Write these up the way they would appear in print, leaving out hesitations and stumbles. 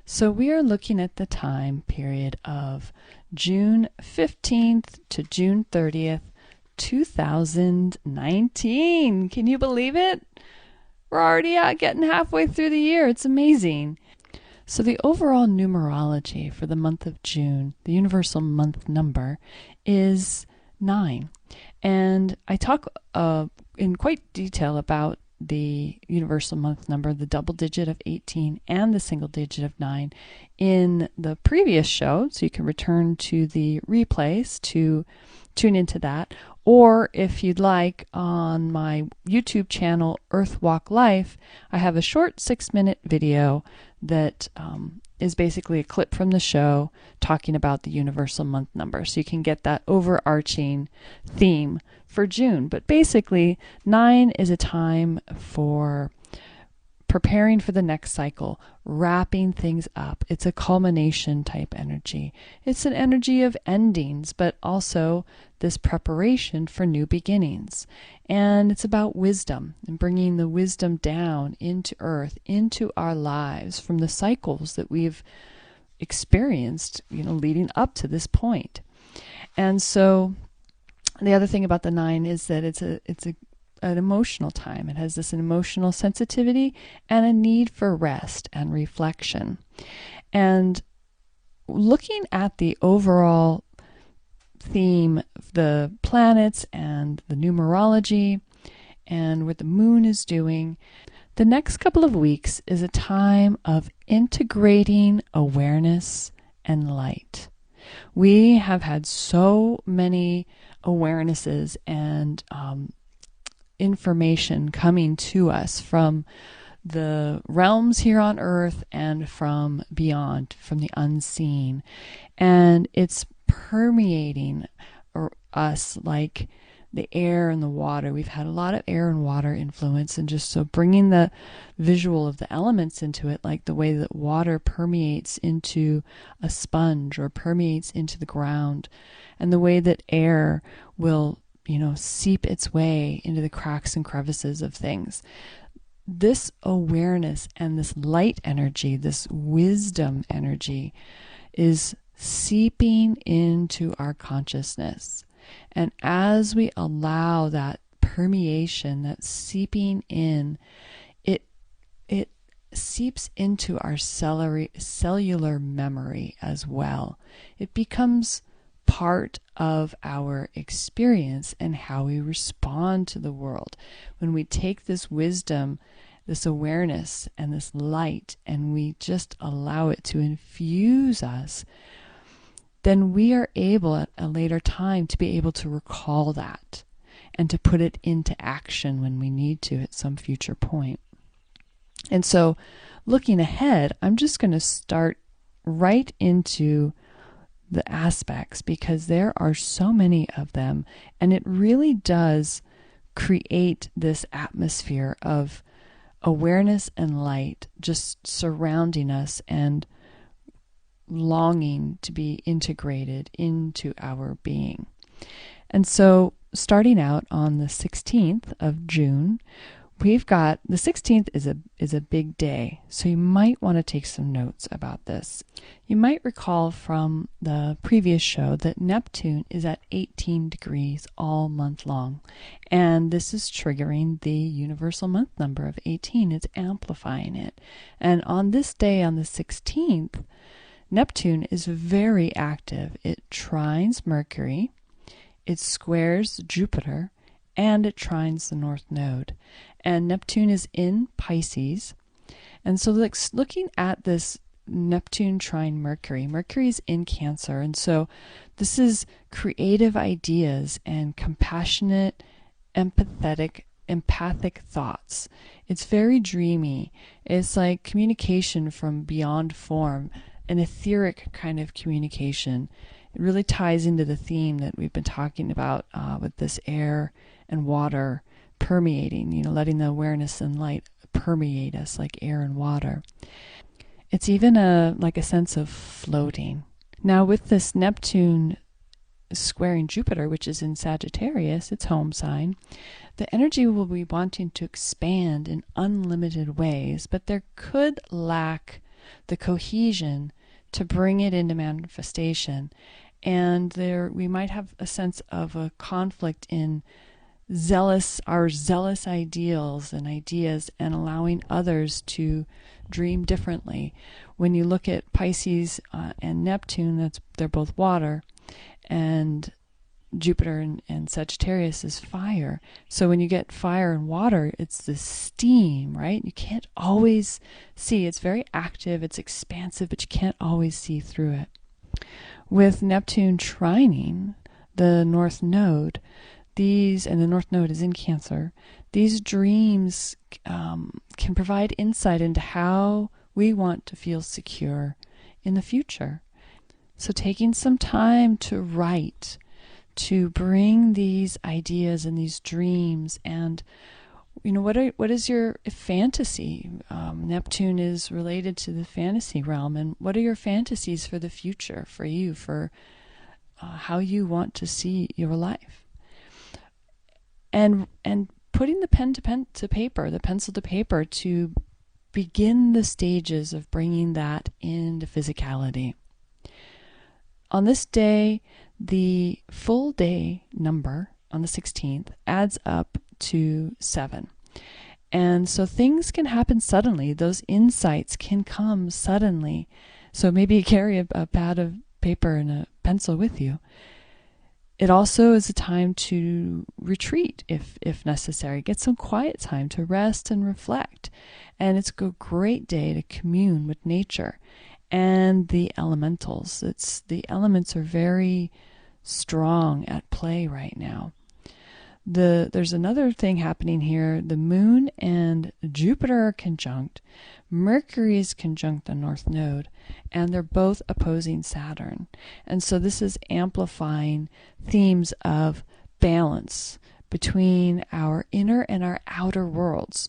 So we are looking at the time period of June 15th to June 30th, 2019. Can you believe it? We're already getting halfway through the year. It's amazing. So the overall numerology for the month of June, the universal month number, is 9. And I talk in quite detail about the universal month number, the double digit of 18 and the single digit of 9 in the previous show. So you can return to the replays to tune into that. Or if you'd like, on my YouTube channel, Earth Walk Life, I have a short 6-minute video that is basically a clip from the show talking about the universal month number. So you can get that overarching theme for June. But basically, 9 is a time for preparing for the next cycle, wrapping things up. It's a culmination type energy. It's an energy of endings, but also this preparation for new beginnings. And it's about wisdom and bringing the wisdom down into earth, into our lives from the cycles that we've experienced, leading up to this point. And so the other thing about the 9 is that it's an emotional time. It has this emotional sensitivity and a need for rest and reflection. And looking at the overall theme, the planets and the numerology and what the moon is doing, the next couple of weeks is a time of integrating awareness and light. We have had so many awarenesses and information coming to us from the realms here on earth and from beyond, from the unseen. And it's permeating us like the air and the water. We've had a lot of air and water influence, and just so bringing the visual of the elements into it, like the way that water permeates into a sponge or permeates into the ground, and the way that air will seep its way into the cracks and crevices of things. This awareness and this light energy, this wisdom energy, is seeping into our consciousness. And as we allow that permeation, that seeping in, it seeps into our cellular memory as well. It becomes part of our experience and how we respond to the world. When we take this wisdom, this awareness, and this light, and we just allow it to infuse us, then we are able at a later time to be able to recall that and to put it into action when we need to at some future point. And so looking ahead, I'm just going to start right into the aspects, because there are so many of them, and it really does create this atmosphere of awareness and light just surrounding us and longing to be integrated into our being. And so starting out on the 16th of June, we've got the 16th is a big day, so you might want to take some notes about this. You might recall from the previous show that Neptune is at 18 degrees all month long, and this is triggering the universal month number of 18. It's amplifying it. And on this day, on the 16th, Neptune is very active. It trines Mercury, it squares Jupiter, and it trines the North Node. And Neptune is in Pisces. And so looking at this Neptune trine Mercury, Mercury is in Cancer. And so this is creative ideas and compassionate, empathic thoughts. It's very dreamy. It's like communication from beyond form, an etheric kind of communication. It really ties into the theme that we've been talking about with this air and water permeating, letting the awareness and light permeate us like air and water. It's even like a sense of floating. Now with this Neptune squaring Jupiter, which is in Sagittarius, its home sign, the energy will be wanting to expand in unlimited ways, but there could lack the cohesion to bring it into manifestation. And there we might have a sense of a conflict in our zealous ideals and ideas, and allowing others to dream differently. When you look at Pisces and Neptune, they're both water, and Jupiter and Sagittarius is fire. So when you get fire and water, it's this steam, right? You can't always see. It's very active, it's expansive, but you can't always see through it. With Neptune trining the North Node, and the North Node is in Cancer, these dreams can provide insight into how we want to feel secure in the future. So taking some time to write, to bring these ideas and these dreams, and what is your fantasy? Neptune is related to the fantasy realm, and what are your fantasies for the future, for you, for how you want to see your life? And putting the pen to paper, the pencil to paper, to begin the stages of bringing that into physicality. On this day, the full day number on the 16th adds up to 7. And so things can happen suddenly. Those insights can come suddenly. So maybe you carry a pad of paper and a pencil with you. It also is a time to retreat if necessary. Get some quiet time to rest and reflect. And it's a great day to commune with nature and the elementals. The elements are very strong at play right now. There's another thing happening here. The moon and Jupiter are conjunct. Mercury is conjunct the North Node, and they're both opposing Saturn. And so this is amplifying themes of balance between our inner and our outer worlds,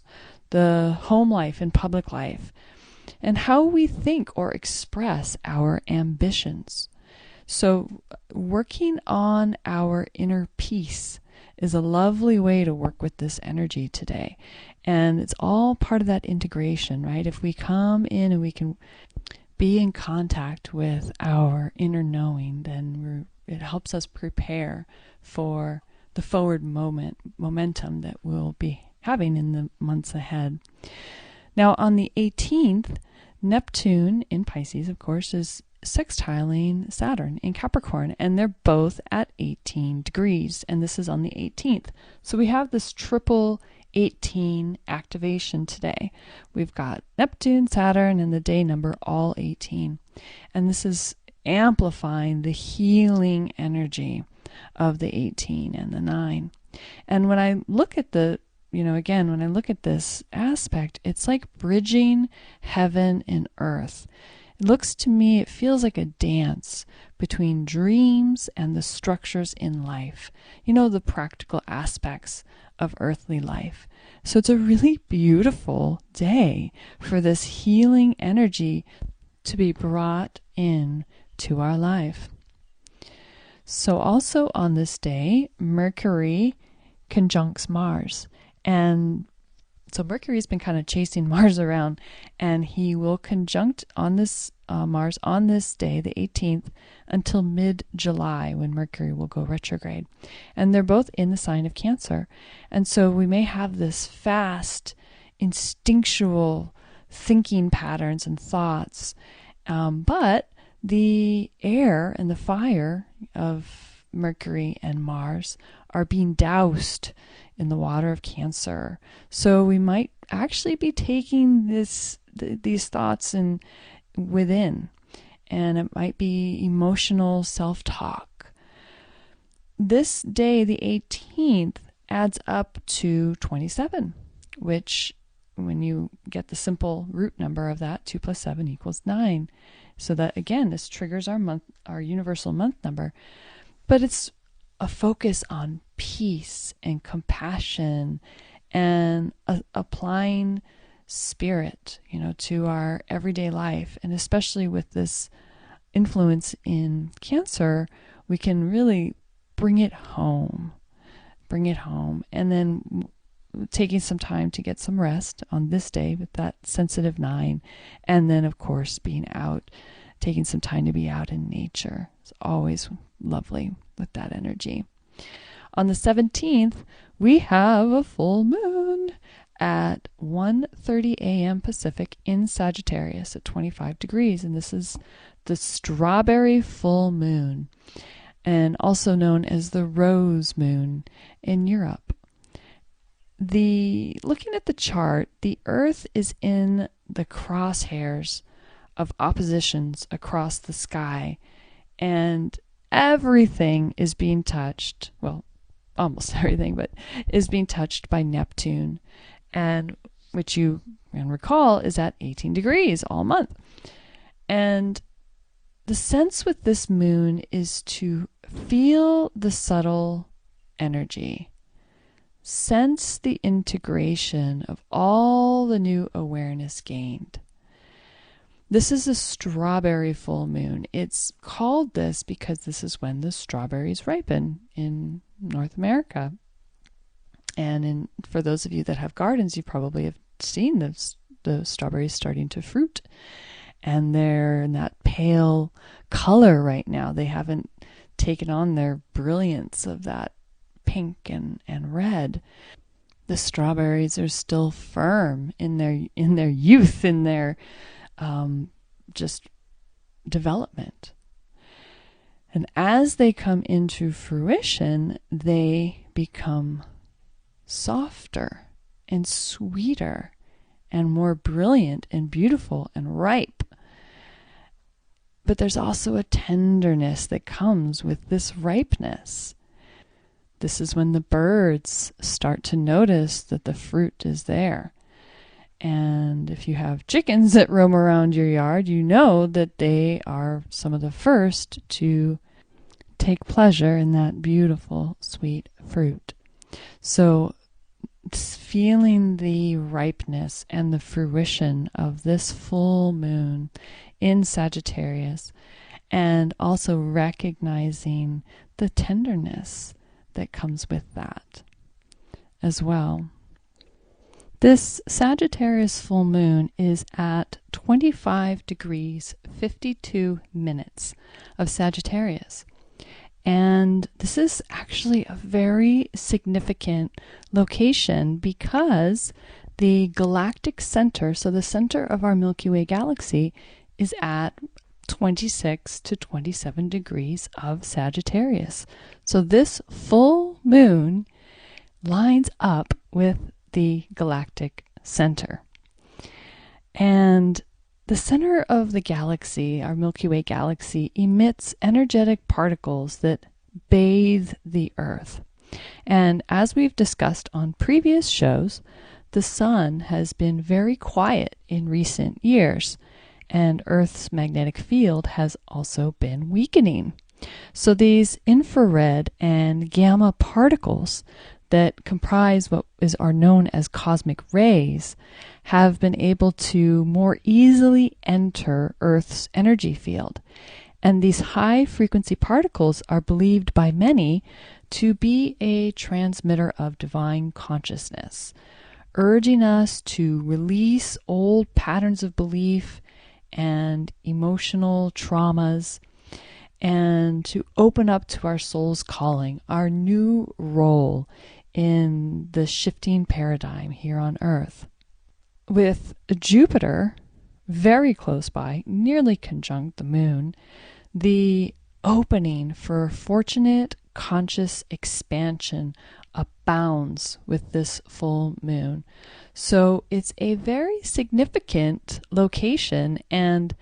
the home life and public life, and how we think or express our ambitions. So working on our inner peace is a lovely way to work with this energy today. And it's all part of that integration, right? If we come in and we can be in contact with our inner knowing, then it helps us prepare for the forward momentum that we'll be having in the months ahead. Now, on the 18th, Neptune in Pisces, of course, is sextiling Saturn in Capricorn, and they're both at 18 degrees, and this is on the 18th. So we have this triple 18 activation today. We've got Neptune, Saturn, and the day number all 18. And this is amplifying the healing energy of the 18 and the 9. And when I look at when I look at this aspect, it's like bridging heaven and earth. It looks to me, it feels like a dance between dreams and the structures in life. The practical aspects of earthly life. So it's a really beautiful day for this healing energy to be brought in to our life. So also on this day, Mercury conjuncts Mars. And so Mercury's been kind of chasing Mars around, and he will conjunct on this Mars on this day, the 18th, until mid-July, when Mercury will go retrograde. And they're both in the sign of Cancer. And so we may have this fast, instinctual thinking patterns and thoughts, but the air and the fire of Mercury and Mars are being doused in the water of Cancer. So we might actually be taking these thoughts within, and it might be emotional self-talk. This day, the 18th, adds up to 27, which, when you get the simple root number of that, 2 plus 7 equals 9. So that, again, this triggers our universal month number. But it's a focus on peace and compassion and applying spirit, to our everyday life. And especially with this influence in Cancer, we can really bring it home. And then taking some time to get some rest on this day with that sensitive 9. And then, of course, being out, taking some time to be out in nature. It's always lovely with that energy. On the 17th, we have a full moon at 1:30 a.m. Pacific in Sagittarius at 25 degrees. And this is the strawberry full moon, and also known as the rose moon in Europe. Looking at the chart, the Earth is in the crosshairs of oppositions across the sky, and everything is being touched, well, almost everything, but is being touched by Neptune, and which you can recall is at 18 degrees all month. And the sense with this moon is to feel the subtle energy, sense the integration of all the new awareness gained. This is a strawberry full moon. It's called this because this is when the strawberries ripen in North America. And for those of you that have gardens, you probably have seen the strawberries starting to fruit. And they're in that pale color right now. They haven't taken on their brilliance of that pink and red. The strawberries are still firm in their youth, in their just development. And as they come into fruition, they become softer and sweeter and more brilliant and beautiful and ripe. But there's also a tenderness that comes with this ripeness. This is when the birds start to notice that the fruit is there. And if you have chickens that roam around your yard, you know that they are some of the first to take pleasure in that beautiful, sweet fruit. So feeling the ripeness and the fruition of this full moon in Sagittarius, and also recognizing the tenderness that comes with that as well. This Sagittarius full moon is at 25 degrees 52 minutes of Sagittarius. And this is actually a very significant location because the galactic center, so the center of our Milky Way galaxy, is at 26 to 27 degrees of Sagittarius. So this full moon lines up with the galactic center. And the center of the galaxy, our Milky Way galaxy, emits energetic particles that bathe the Earth. And as we've discussed on previous shows, the sun has been very quiet in recent years, and Earth's magnetic field has also been weakening. So these infrared and gamma particles that comprise what are known as cosmic rays have been able to more easily enter Earth's energy field. And these high frequency particles are believed by many to be a transmitter of divine consciousness, urging us to release old patterns of belief and emotional traumas, and to open up to our soul's calling, our new role in the shifting paradigm here on Earth. With Jupiter very close by, nearly conjunct the moon, the opening for fortunate conscious expansion abounds with this full moon. So it's a very significant location, and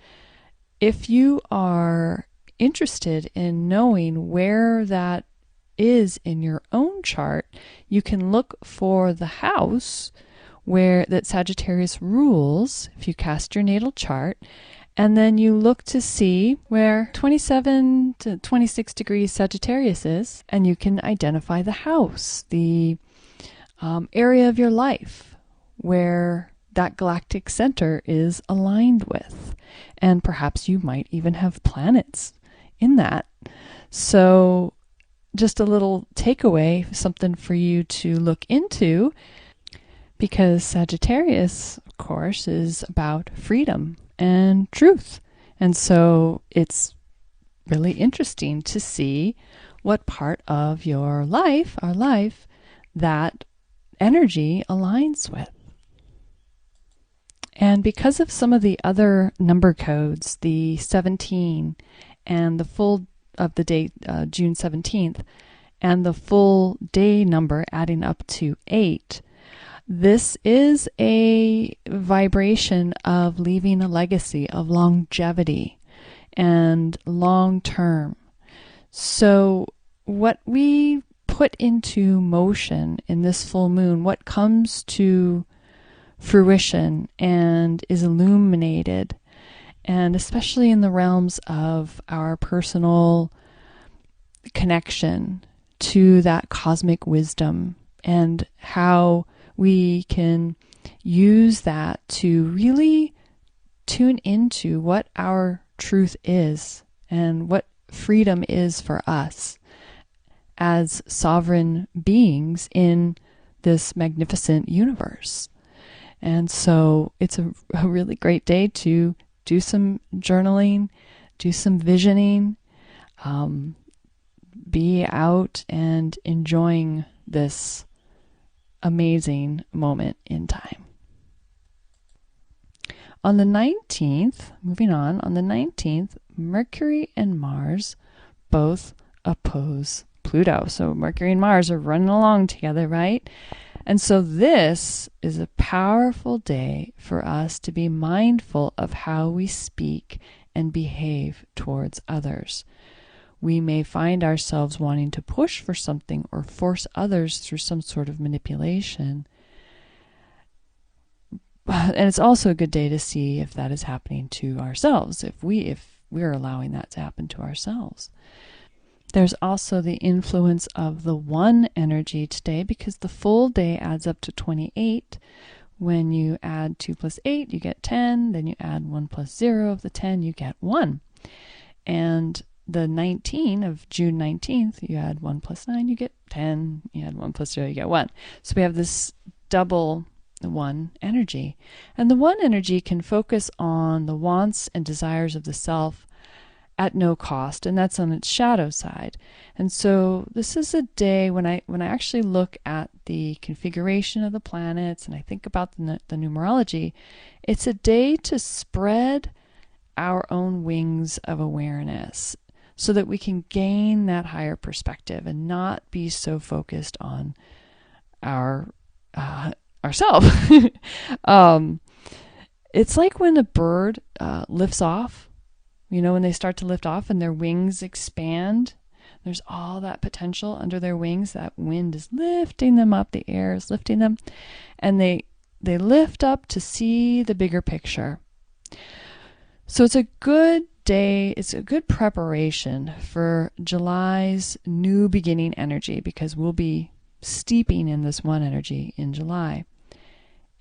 if you are interested in knowing where that is in your own chart, you can look for the house where that Sagittarius rules if you cast your natal chart, and then you look to see where 27 to 26 degrees Sagittarius is, and you can identify the house, the area of your life where that galactic center is aligned with. And perhaps you might even have planets in that. So just a little takeaway, something for you to look into. because Sagittarius, of course, is about freedom and truth. And so it's really interesting to see what part of your life, our life, that energy aligns with. And because of some of the other number codes, the 17 and the full of the date, June 17th, and the full day number adding up to 8, this is a vibration of leaving a legacy of longevity and long term. So what we put into motion in this full moon, what comes to fruition and is illuminated, and especially in the realms of our personal connection to that cosmic wisdom and how we can use that to really tune into what our truth is and what freedom is for us as sovereign beings in this magnificent universe. And so it's a really great day to do some journaling, do some visioning, be out and enjoying this amazing moment in time. On the 19th, moving on the 19th, Mercury and Mars both oppose Pluto. So Mercury and Mars are running along together, right? And so this is a powerful day for us to be mindful of how we speak and behave towards others. We may find ourselves wanting to push for something or force others through some sort of manipulation. And it's also a good day to see if that is happening to ourselves, if we're allowing that to happen to ourselves. There's also the influence of the 1 energy today, because the full day adds up to 28. When you add 2 plus 8, you get 10. Then you add 1 plus 0 of the 10, you get 1. And the 19 of June 19th, you add 1 plus 9, you get 10. You add 1 plus 0, you get 1. So we have this double 1 energy. And the 1 energy can focus on the wants and desires of the self at no cost, and that's on its shadow side. And so this is a day when I actually look at the configuration of the planets and I think about the numerology, it's a day to spread our own wings of awareness so that we can gain that higher perspective and not be so focused on ourselves. It's like when a bird lifts off. You know, when they start to lift off and their wings expand, there's all that potential under their wings. That wind is lifting them up, the air is lifting them, and they lift up to see the bigger picture. So it's a good day, it's a good preparation for July's new beginning energy, because we'll be steeping in this 1 energy in July.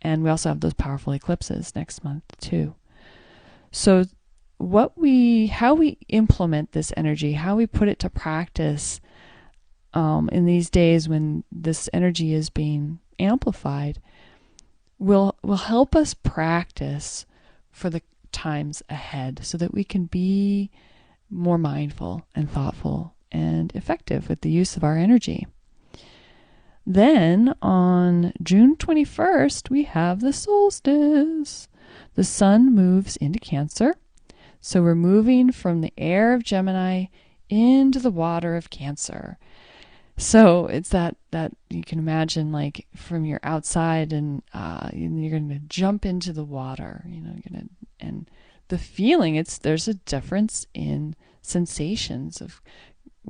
And we also have those powerful eclipses next month too. So how we implement this energy, how we put it to practice in these days when this energy is being amplified will help us practice for the times ahead so that we can be more mindful and thoughtful and effective with the use of our energy. Then on June 21st, we have the solstice. The sun moves into Cancer. So we're moving from the air of Gemini into the water of Cancer. So it's that you can imagine, like from your outside and you're going to jump into the water, and the feeling, there's a difference in sensations of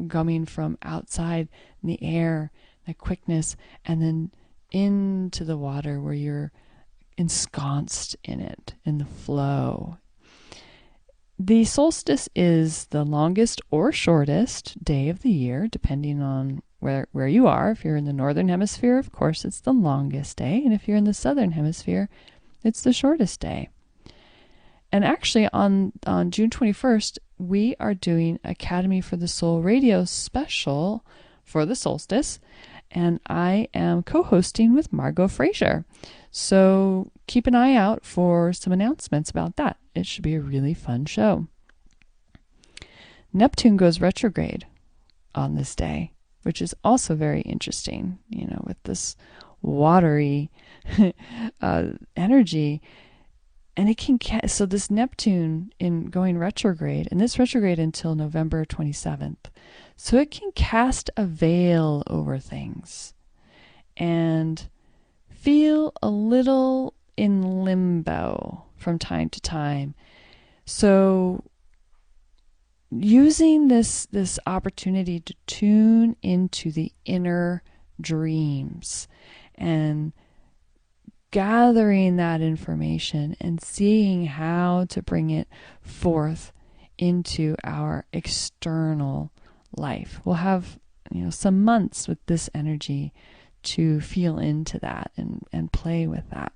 coming from outside in the air, the quickness, and then into the water where you're ensconced in it, in the flow. The solstice is the longest or shortest day of the year, depending on where you are. If you're in the northern hemisphere, of course, it's the longest day. And if you're in the southern hemisphere, it's the shortest day. And actually, on June 21st, we are doing Academy for the Soul radio special for the solstice. And I am co-hosting with Margot Fraser. So keep an eye out for some announcements about that. It should be a really fun show. Neptune goes retrograde on this day, which is also very interesting, with this watery energy. And it can, so this Neptune in going retrograde, and this retrograde until November 27th, so it can cast a veil over things and feel a little in limbo from time to time. So using this opportunity to tune into the inner dreams and gathering that information and seeing how to bring it forth into our external life. We'll have some months with this energy to feel into that and play with that.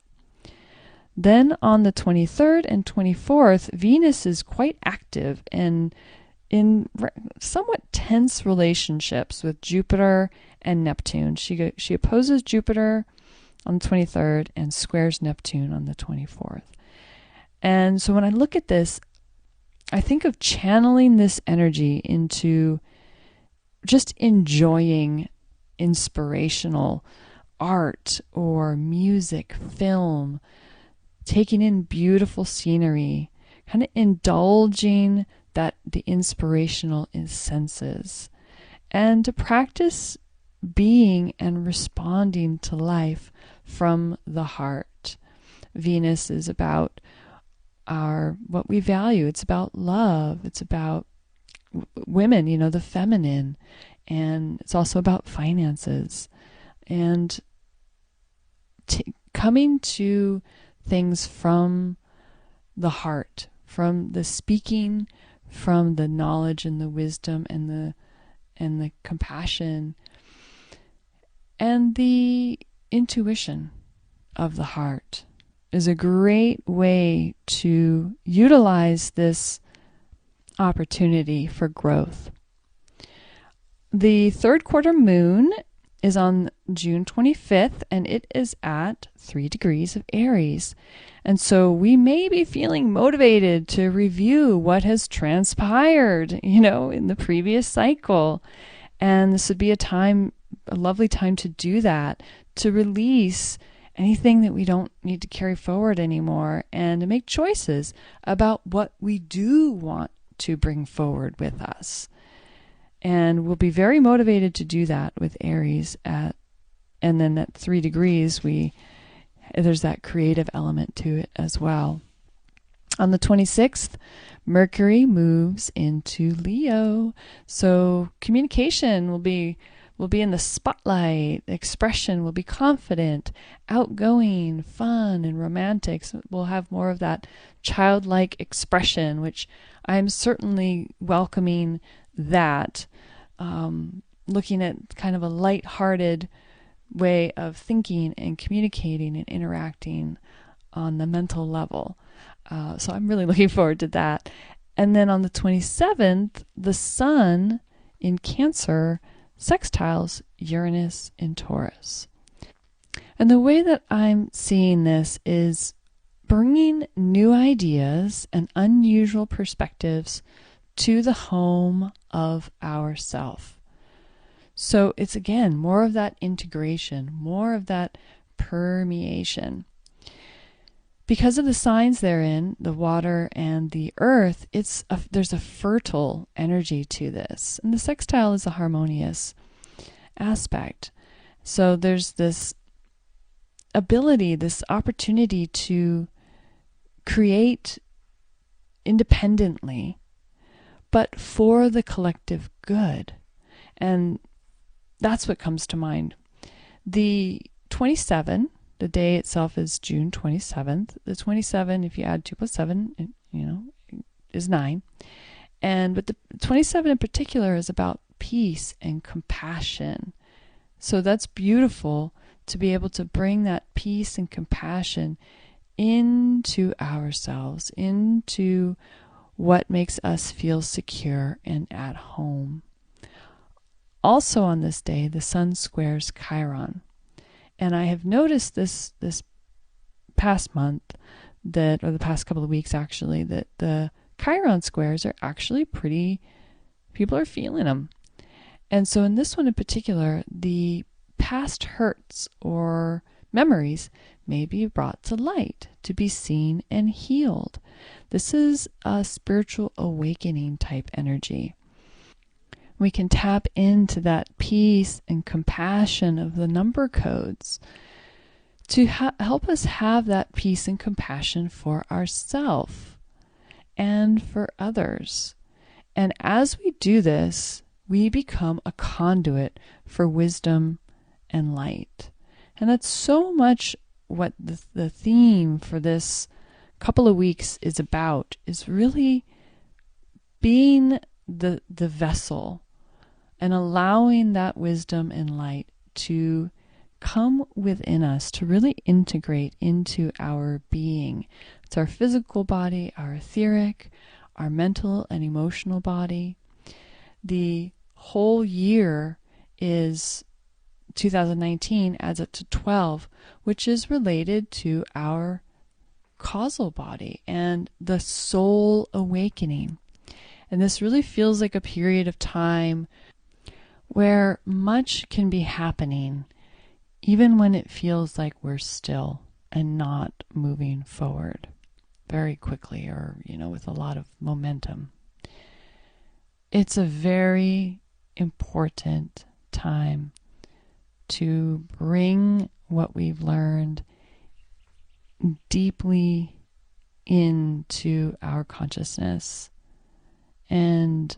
Then on the 23rd and 24th, Venus is quite active and in somewhat tense relationships with Jupiter and Neptune. She opposes Jupiter on the 23rd and squares Neptune on the 24th. And so when I look at this, I think of channeling this energy into just enjoying inspirational art or music, film, taking in beautiful scenery, kind of indulging the inspirational senses, and to practice being and responding to life from the heart. Venus is about what we value. It's about love. It's about women, the feminine, and it's also about finances and coming to things from the heart, from the speaking, from the knowledge and the wisdom and the compassion and the intuition of the heart is a great way to utilize this opportunity for growth. The third quarter moon is on June 25th, and it is at 3 degrees of Aries. And so we may be feeling motivated to review what has transpired, in the previous cycle. And this would be a lovely time to do that, to release anything that we don't need to carry forward anymore and to make choices about what we do want to bring forward with us. And we'll be very motivated to do that with Aries and then at 3 degrees, there's that creative element to it as well. On the 26th, Mercury moves into Leo. So communication will be in the spotlight. Expression will be confident, outgoing, fun, and romantic. So we'll have more of that childlike expression, which I'm certainly welcoming that. Looking at kind of a lighthearted way of thinking and communicating and interacting on the mental level. So I'm really looking forward to that. And then on the 27th, the Sun in Cancer sextiles Uranus in Taurus. And the way that I'm seeing this is bringing new ideas and unusual perspectives to the home of ourself. So it's again more of that integration, more of that permeation. Because of the signs therein, the water and the earth, there's a fertile energy to this. And the sextile is a harmonious aspect. So there's this ability, this opportunity to create independently, but for the collective good. And that's what comes to mind. The 27, the day itself is June 27th. The 27, if you add 2 plus 7, is 9. But the 27 in particular is about peace and compassion. So that's beautiful to be able to bring that peace and compassion into ourselves, into what makes us feel secure and at home. Also on this day, the Sun squares Chiron. And I have noticed this past month or the past couple of weeks actually, that the Chiron squares are actually people are feeling them. And so in this one in particular, the past hurts or memories may be brought to light to be seen and healed. This is a spiritual awakening type energy. We can tap into that peace and compassion of the number codes to help us have that peace and compassion for ourselves and for others. And as we do this, we become a conduit for wisdom and light. And that's so much what the theme for this couple of weeks is about, is really being the vessel and allowing that wisdom and light to come within us, to really integrate into our being. It's our physical body, our etheric, our mental and emotional body. The whole year is 2019 adds up to 12, which is related to our causal body and the soul awakening. And this really feels like a period of time where much can be happening, even when it feels like we're still and not moving forward very quickly or, with a lot of momentum. It's a very important time to bring what we've learned deeply into our consciousness and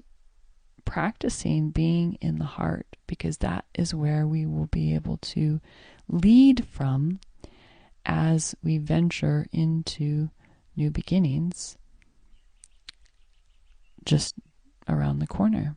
practicing being in the heart, because that is where we will be able to lead from as we venture into new beginnings just around the corner.